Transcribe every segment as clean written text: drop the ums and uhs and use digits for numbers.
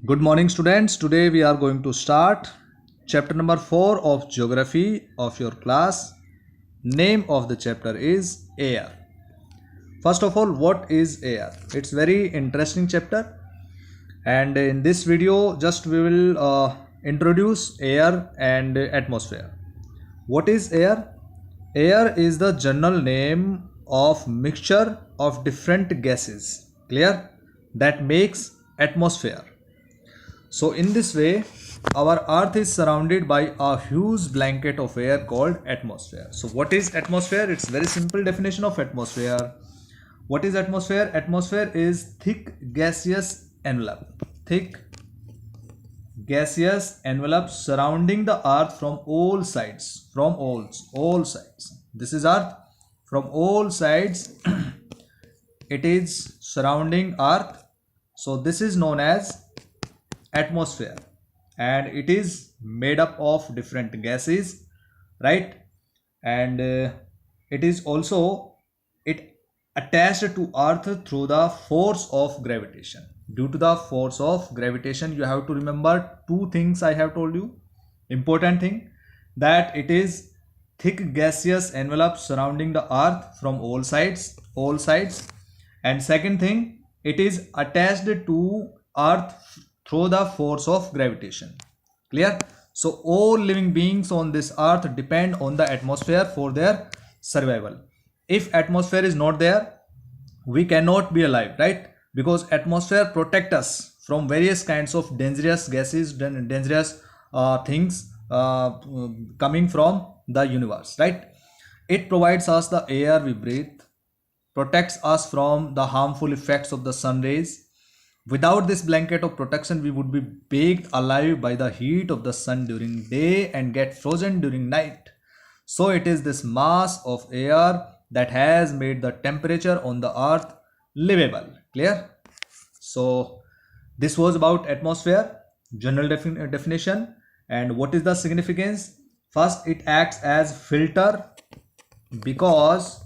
Good morning, students. Today we are going to start chapter number 4 of geography of your class. Name of the chapter is air. First of all, what is air? It's very interesting chapter, and in this video just we will introduce air and atmosphere. What is air? Air is the general name of mixture of different gases, clear, that makes atmosphere. So in this way, our earth is surrounded by a huge blanket of air called atmosphere. So what is atmosphere? It's very simple definition of atmosphere. What is atmosphere? Atmosphere is thick gaseous envelope. Thick gaseous envelope surrounding the earth from all sides. From all sides. This is earth. From all sides it is surrounding earth. So this is known as atmosphere, and it is made up of different gases, right? And it is also it attached to earth through the force of gravitation. Due to the force of gravitation, you have to remember two things I have told you. Important thing, that it is thick gaseous envelope surrounding the earth from all sides, and second thing, it is attached to earth through the force of gravitation. Clear? So all living beings on this earth depend on the atmosphere for their survival. If atmosphere is not there, we cannot be alive, right? Because atmosphere protect us from various kinds of dangerous gases, dangerous things coming from the universe, right? It provides us the air we breathe, protects us from the harmful effects of the sun rays. Without this blanket of protection, we would be baked alive by the heat of the sun during day and get frozen during night. So it is this mass of air that has made the temperature on the earth livable. Clear? So this was about atmosphere, general definition. And what is the significance? First, it acts as filter because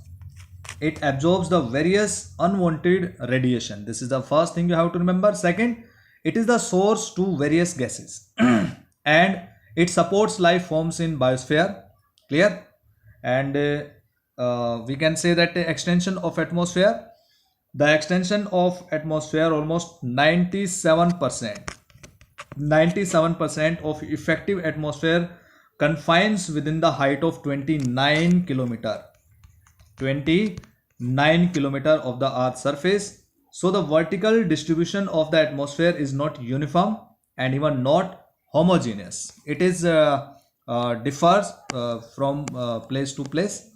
it absorbs the various unwanted radiation. This is the first thing you have to remember. Second, it is the source to various gases and it supports life forms in biosphere. Clear? And we can say that the extension of atmosphere, almost 97% of effective atmosphere confines within the height of 29 kilometer of the earth's surface. So the vertical distribution of the atmosphere is not uniform and even not homogeneous. It is differs from place to place.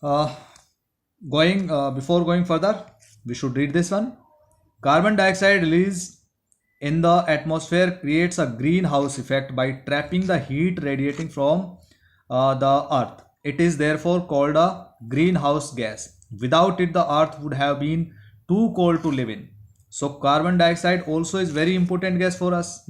Before going further, we should read this one. Carbon dioxide released in the atmosphere creates a greenhouse effect by trapping the heat radiating from the earth. It is therefore called a greenhouse gas. Without it, the earth would have been too cold to live in. So carbon dioxide also is very important gas for us,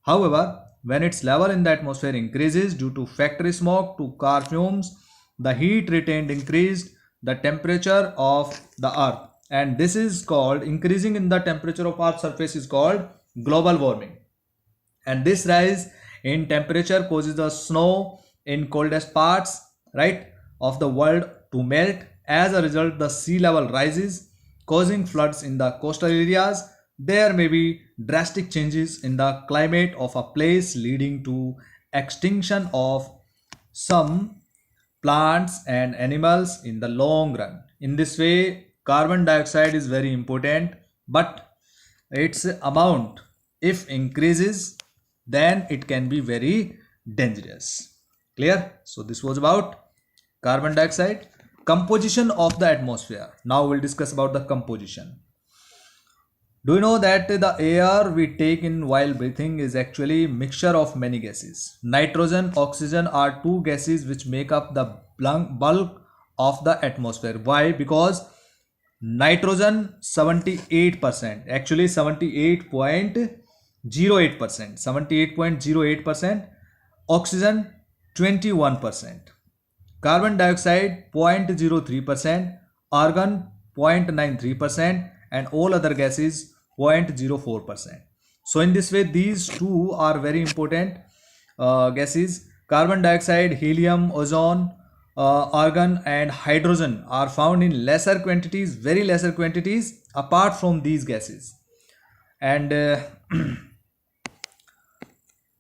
However, when its level in the atmosphere increases due to factory smoke to car fumes, the heat retained increased the temperature of the earth, and this is called increasing in the temperature of earth's surface is called global warming. And this rise in temperature causes the snow in coldest parts, right, of the world to melt. As a result, the sea level rises, causing floods in the coastal areas. There may be drastic changes in the climate of a place, leading to extinction of some plants and animals in the long run. In this way, carbon dioxide is very important, but its amount, if increases, then it can be very dangerous. Clear? So this was about carbon dioxide. Composition of the atmosphere. Now we'll discuss about the composition. Do you know that the air we take in while breathing is actually mixture of many gases? Nitrogen, oxygen are two gases which make up the bulk of the atmosphere. Why? Because nitrogen 78%, actually 78.08%, oxygen 21%, carbon dioxide 0.03%, argon 0.93%, and all other gases 0.04%. So in this way, these two are very important gases. Carbon dioxide, helium, ozone, argon and hydrogen are found in lesser quantities, very lesser quantities apart from these gases. And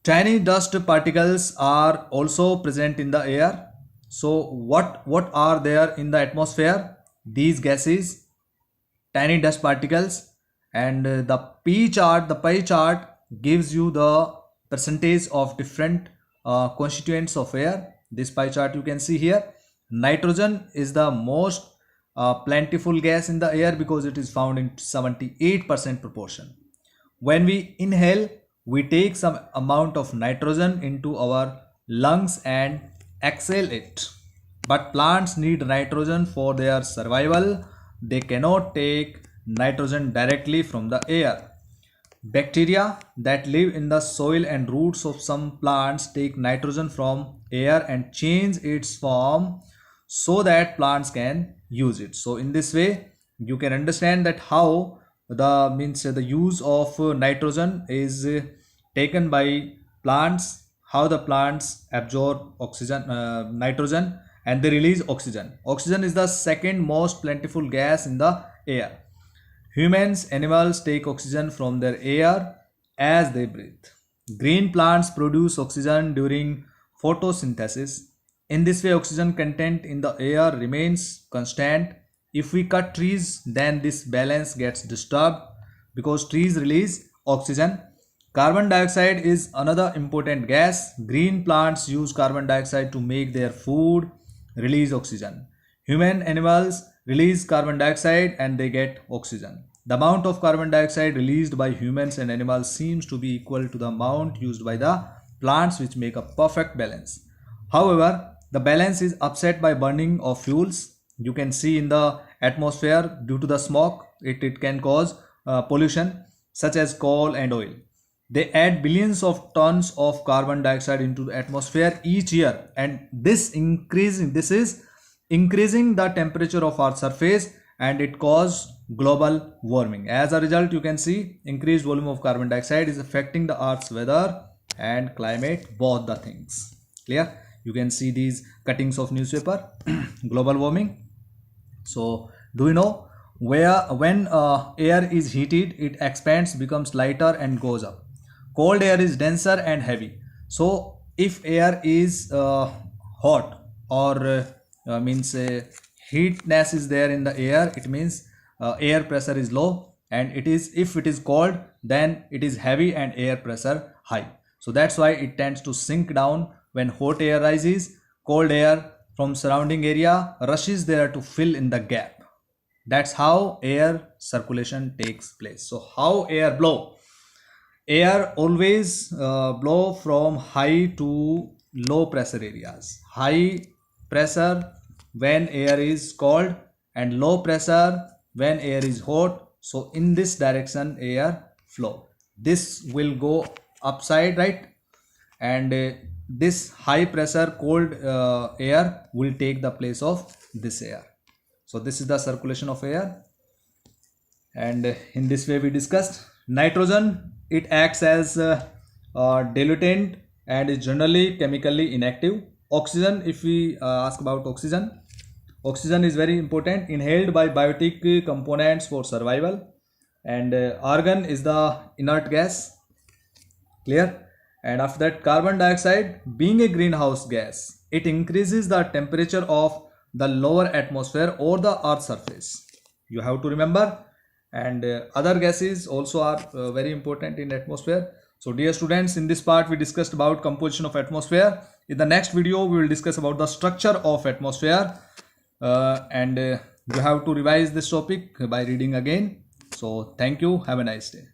tiny dust particles are also present in the air. So what are there in the atmosphere? These gases, tiny dust particles, and the pie chart gives you the percentage of different constituents of air. This pie chart you can see here. Nitrogen is the most plentiful gas in the air because it is found in 78% proportion. When we inhale, we take some amount of nitrogen into our lungs and exhale it. But plants need nitrogen for their survival. They cannot take nitrogen directly from the air. Bacteria that live in the soil and roots of some plants take nitrogen from air and change its form so that plants can use it. So in this way, you can understand that how the use of nitrogen is taken by plants, how the plants absorb oxygen, nitrogen, and they release oxygen. Oxygen is the second most plentiful gas in the air. Humans, animals take oxygen from their air as they breathe. Green plants produce oxygen during photosynthesis. In this way, oxygen content in the air remains constant. If we cut trees, then this balance gets disturbed because trees release oxygen. Carbon dioxide is another important gas. Green plants use carbon dioxide to make their food, release oxygen. Human animals release carbon dioxide and they get oxygen. The amount of carbon dioxide released by humans and animals seems to be equal to the amount used by the plants, which make a perfect balance. However, the balance is upset by burning of fuels. You can see in the atmosphere, due to the smoke, it can cause pollution such as coal and oil. They add billions of tons of carbon dioxide into the atmosphere each year, and this is increasing the temperature of our surface, and it causes global warming. As a result, you can see increased volume of carbon dioxide is affecting the earth's weather and climate, both the things. Clear? You can see these cuttings of newspaper. Global warming. So do you know when air is heated, it expands, becomes lighter and goes up. Cold air is denser and heavy. So if air is hot or means heatness is there in the air, it means air pressure is low, and if it is cold, then it is heavy and air pressure high. So that's why it tends to sink down when hot air rises. Cold air from surrounding area rushes there to fill in the gap. That's how air circulation takes place. So how air blow? Air always blow from high to low pressure areas. High pressure when air is cold and low pressure when air is hot. So in this direction air flow. This will go upside, right? And this high pressure cold air will take the place of this air. So this is the circulation of air, and in this way we discussed nitrogen. It acts as a diluent and is generally chemically inactive. Oxygen, if we ask about oxygen, oxygen is very important, inhaled by biotic components for survival. And argon is the inert gas. Clear? And after that, carbon dioxide, being a greenhouse gas, it increases the temperature of the lower atmosphere or the earth surface. You have to remember. And other gases also are very important in atmosphere. So dear students, in this part we discussed about composition of atmosphere. In the next video we will discuss about the structure of atmosphere, and you have to revise this topic by reading again. So thank you, have a nice day.